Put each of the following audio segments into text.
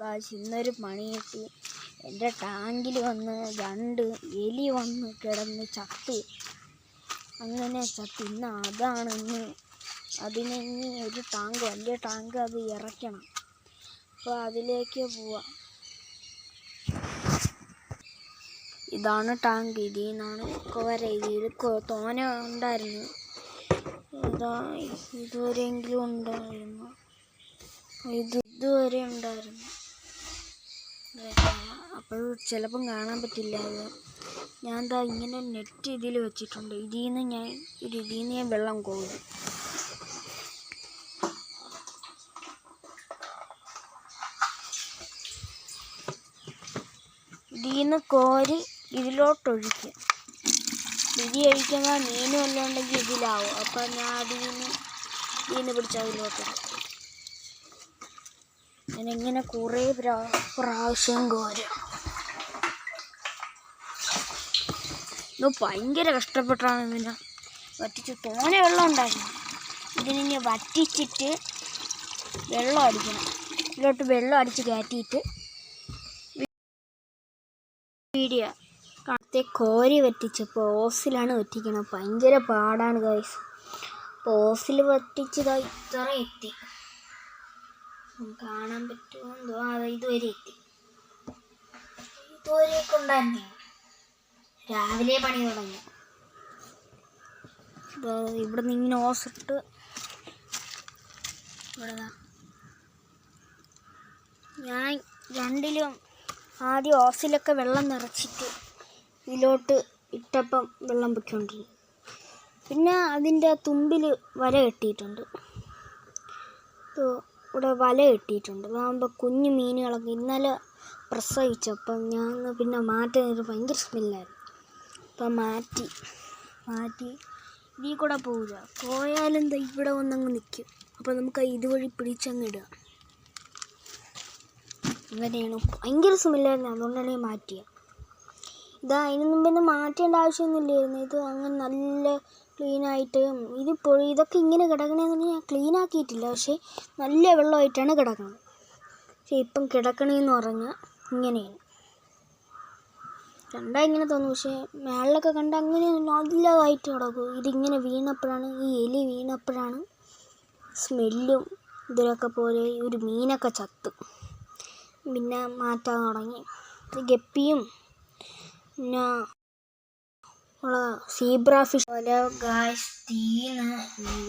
കാശ് ഇന്നൊരു പണി കിട്ടി. എൻ്റെ ടാങ്കിൽ വന്ന് 2 എലി വന്ന് കിടന്ന് ചത്ത്. അങ്ങനെ ചത്ത്. ഇന്ന് അതാണ് അതിന് ഇനി ഒരു ടാങ്ക്, വലിയ ടാങ്ക് അത് ഇറക്കണം. അപ്പോൾ അതിലേക്ക് പോവാം. ഇതാണ് ടാങ്ക്. ഇതിൽ നിന്നാണ് കോര. ഇതിൽ തോന ഉണ്ടായിരുന്നു. ഇതുവരെയെങ്കിലും ഉണ്ടായിരുന്നു. ഇതുവരെ ഉണ്ടായിരുന്നു. അപ്പോൾ ചിലപ്പം കാണാൻ പറ്റില്ല. ഞാൻ ഇങ്ങനെ നെറ്റ് ഇതിൽ വെച്ചിട്ടുണ്ട്. ഇതിൽ നിന്ന് ഞാൻ വെള്ളം കോരും. ഇതിൽ നിന്ന് കോരി ഇതിലോട്ടൊഴിക്കുക. ഇതിൽ ഒഴിക്കുമ്പോൾ മീനും എല്ലാം ഉണ്ടെങ്കിൽ ഇതിലാവും. അപ്പം ഞാൻ ഇതിൽ നിന്ന് പിടിച്ച് അതിലോട്ടിടും. ഞാനിങ്ങനെ കുറേ പ്രാവശ്യം കോരും. ഇത് ഭയങ്കര കഷ്ടപ്പെട്ടാണ് ഇതിനെ വറ്റിച്ച്. തോന വെള്ളം ഉണ്ടായിരുന്നു. ഇതിനെ വറ്റിച്ചിട്ട് വെള്ളം അടിക്കണം. ഇതിലോട്ട് വെള്ളം അടിച്ച് കയറ്റിയിട്ട് വീഡിയോ കാണത്തെ കോരി വറ്റിച്ചപ്പോൾ ഓസിലാണ് വറ്റിക്കണം. ഭയങ്കര പാടാണ് ഗൈസ്. അപ്പോൾ ഓസിൽ വറ്റിച്ചത് ഇത്ര എത്തി. കാണാൻ പറ്റുമോ എന്തോ. ഇതുവരെ എത്തി. ഇതുവരെയൊക്കെ ഉണ്ടായിരുന്നു. രാവിലെ പണി തുടങ്ങി. ഇവിടെ നിന്ന് ഇങ്ങനെ ഓസിട്ട് ഇവിടെ ഞാൻ രണ്ടിലും ആദ്യം ഓസിലൊക്കെ വെള്ളം നിറച്ചിട്ട് ഇതിലോട്ട് ഇട്ടപ്പം വെള്ളം പൊയ്ക്കൊണ്ടിരുന്നു. പിന്നെ അതിൻ്റെ തുമ്പിൽ വല കെട്ടിയിട്ടുണ്ട്. ഇവിടെ വല കെട്ടിയിട്ടുണ്ട്. അതാകുമ്പോൾ കുഞ്ഞു മീനുകളൊക്കെ ഇന്നലെ പ്രസവിച്ചപ്പം ഞാൻ പിന്നെ മാറ്റാൻ ഭയങ്കര സ്മെല്ലായിരുന്നു. അപ്പം മാറ്റി ഇതിൽ കൂടെ പോവില്ല. പോയാലും ഇവിടെ വന്നങ്ങ് നിൽക്കും. അപ്പോൾ നമുക്ക് ഇതുവഴി പിടിച്ചങ്ങ് ഇടുക. അങ്ങനെയാണ്. ഭയങ്കര സ്മെല്ലായിരുന്നു. അതുകൊണ്ടാണ് ഞാൻ മാറ്റിയത്. അതിന് മുമ്പ് മാറ്റേണ്ട ആവശ്യമൊന്നുമില്ലായിരുന്നു. ഇത് അങ്ങനെ നല്ല ക്ലീനായിട്ട് ഇതൊക്കെ ഇങ്ങനെ കിടക്കണമെന്ന് ഞാൻ ക്ലീൻ ആക്കിയിട്ടില്ല. പക്ഷേ നല്ല വെള്ളമായിട്ടാണ് കിടക്കുന്നത്. പക്ഷേ ഇപ്പം കിടക്കണമെന്ന് പറഞ്ഞാൽ ഇങ്ങനെയാണ്. കണ്ടാൽ ഇങ്ങനെ തോന്നും. പക്ഷേ മേളിലൊക്കെ കണ്ടാൽ അങ്ങനെ നല്ലതായിട്ട് കിടക്കും. ഇതിങ്ങനെ വീണപ്പോഴാണ്, ഈ എലി വീണപ്പോഴാണ് സ്മെല്ലും ഇതിലൊക്കെ പോലെ ഒരു മീനൊക്കെ ചത്തു. പിന്നെ മാറ്റാൻ തുടങ്ങി. ഗപ്പിയും പിന്നെ സീബ്ര ഫിഷ് പോലെ ഗായ്സ് തീന്ന്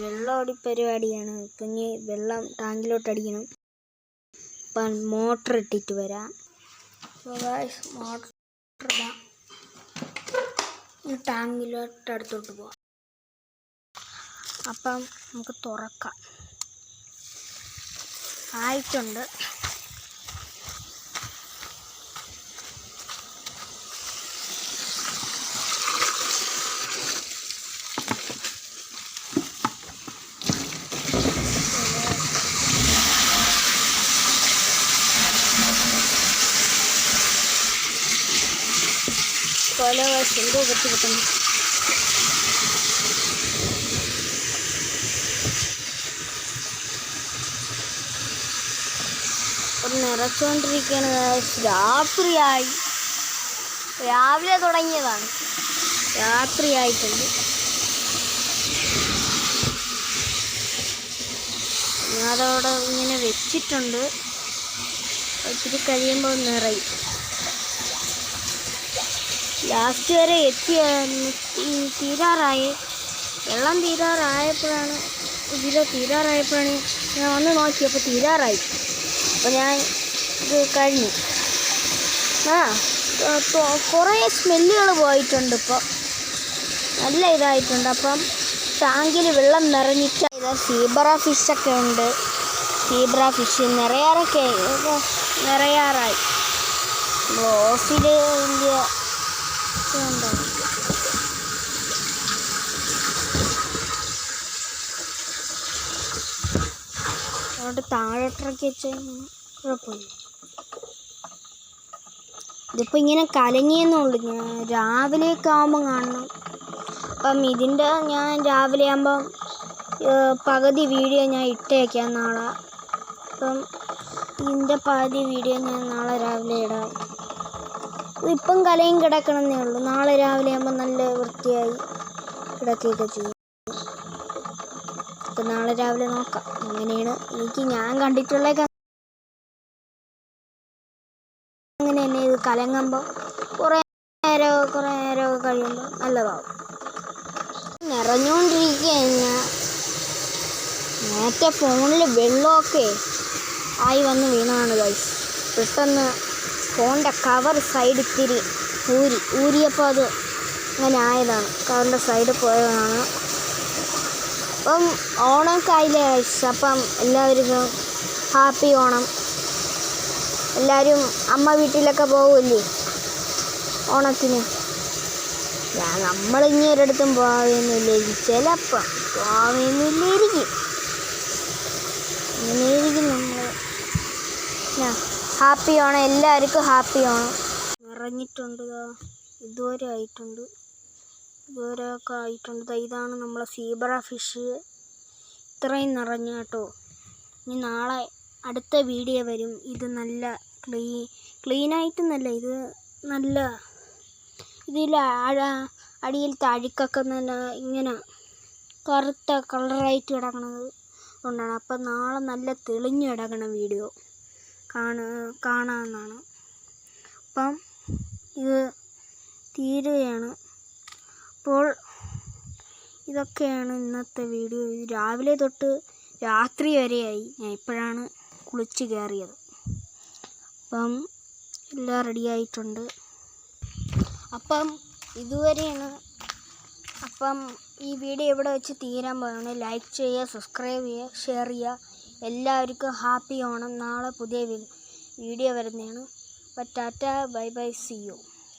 വെള്ളമടി പരിപാടിയാണ്. ഇപ്പം ഇനി വെള്ളം ടാങ്കിലോട്ട് അടിക്കണം. ഇപ്പം മോട്ടർ ഇട്ടിട്ട് വരാം. ഗായ്സ് മോട്ടർ ഇടാം. ഈ ടാങ്കിലോട്ട് അടുത്തോട്ട് പോവാം. അപ്പം നമുക്ക് തുറക്കാം. ആയിട്ടുണ്ട്. എന്തോ പറ്റി കിട്ടുന്നു. നിറച്ചുകൊണ്ടിരിക്കുകയാണ്. രാത്രിയായി. രാവിലെ തുടങ്ങിയതാണ്. രാത്രിയായിട്ടുണ്ട്. ഞാനതവിടെ ഇങ്ങനെ വെച്ചിട്ടുണ്ട്. ഒത്തിരി കഴിയുമ്പോൾ നിറയും. ലാസ്റ്റ് വരെ തീരാറായി. വെള്ളം തീരാറായപ്പോഴാണ് ഞാൻ വന്ന് നോക്കിയപ്പോൾ തീരാറായി. അപ്പോൾ ഞാൻ ഇത് കഴിഞ്ഞു. കുറേ സ്മെല്ലുകൾ പോയിട്ടുണ്ട്. ഇപ്പോൾ നല്ല ഇതായിട്ടുണ്ട്. അപ്പം ടാങ്കിൽ വെള്ളം നിറഞ്ഞിട്ട് സീബ്ര ഫിഷൊക്കെ ഉണ്ട്. Zebra fish നിറയാറായി. ഓസിൽ വലിയ അവിടെ താഴോട്ടിറക്കി വെച്ച കുഴപ്പമില്ല. ഇതിപ്പോൾ ഇങ്ങനെ കലങ്ങിയെന്നുള്ളൂ. ഞാൻ രാവിലെയൊക്കെ ആകുമ്പം കാണണം. അപ്പം ഞാൻ രാവിലെ ആകുമ്പം പകുതി വീഡിയോ ഞാൻ ഇട്ടേക്കാം നാളെ. അപ്പം ഇതിൻ്റെ പാതി വീഡിയോ ഞാൻ നാളെ രാവിലെ ഇടാം. ഇപ്പം കലയും കിടക്കണമെന്നേ ഉള്ളൂ. നാളെ രാവിലെ ആകുമ്പോൾ നല്ല വൃത്തിയായി കിടക്കുകയൊക്കെ ചെയ്യും. അപ്പം നാളെ രാവിലെ നോക്കാം. അങ്ങനെയാണ് ഞാൻ കണ്ടിട്ടുള്ള അങ്ങനെ തന്നെ. ഇത് കലങ്ങുമ്പോൾ കുറേ നേരമൊക്കെ കഴിയുമ്പോൾ നല്ലതാവും. നിറഞ്ഞുകൊണ്ടിരിക്കുക ഞാൻ നേരത്തെ ഫോണിൽ വെള്ളമൊക്കെ ആയി വന്ന് വീണതാണ് ഗൈസ്. പെട്ടെന്ന് ഫോണിൻ്റെ കവർ സൈഡ് ഇത്തിരി ഊരിയപ്പോൾ അത് അങ്ങനെ ആയതാണ്. കവറിൻ്റെ സൈഡ് പോയതാണ്. അപ്പം ഓണമൊക്കെ ആയില്ലേ ഗൈസ്. അപ്പം എല്ലാവർക്കും ഹാപ്പി ഓണം. എല്ലാവരും അമ്മ വീട്ടിലൊക്കെ പോകുമല്ലേ ഓണത്തിന്. നമ്മളിനി ഒരിടത്തും പോവുന്നില്ലായിരിക്കും. ചിലപ്പം പോവുന്നില്ലായിരിക്കും. അങ്ങനെയായിരിക്കും നമ്മൾ. ഹാപ്പി ഓണം, എല്ലാവർക്കും ഹാപ്പി ഓണം. നിറഞ്ഞിട്ടുണ്ട്. ഇതുവരെ ആയിട്ടുണ്ട്. ഇതുവരെയൊക്കെ ആയിട്ടുണ്ട്. ഇതാണ് നമ്മളെ സീബ്ര ഫിഷ്. ഇത്രയും നിറഞ്ഞു കേട്ടോ. ഇനി നാളെ അടുത്ത വീഡിയോ വരും. ഇത് നല്ല ക്ലീനായിട്ടൊന്നല്ല, ഇത് നല്ല ഇതിൽ അടിയിലത്തെ അഴുക്കൊക്കെ നല്ല ഇങ്ങനെ കറുത്ത കളറായിട്ട് കിടക്കണത് കൊണ്ടാണ്. അപ്പം നാളെ നല്ല തെളിഞ്ഞ് കിടക്കണ വീഡിയോ കാണാമെന്നാണ്. അപ്പം ഇത് തീരുകയാണ്. അപ്പോൾ ഇതൊക്കെയാണ് ഇന്നത്തെ വീഡിയോ. രാവിലെ തൊട്ട് രാത്രി വരെയായി. ഞാൻ ഇപ്പോഴാണ് കുളിച്ച് കയറിയത്. അപ്പം എല്ലാം റെഡിയായിട്ടുണ്ട്. അപ്പം ഇതുവരെയാണ്. അപ്പം ഈ വീഡിയോ ഇവിടെ വെച്ച് തീരാൻ പോവാണ്. ലൈക്ക് ചെയ്യുക, സബ്സ്ക്രൈബ് ചെയ്യുക, ഷെയർ ചെയ്യുക. എല്ലാവർക്കും ഹാപ്പി ഓണം. നാളെ പുതിയ വീഡിയോ വരുന്നതാണ്. അപ്പോൾ tata, bye bye, see U.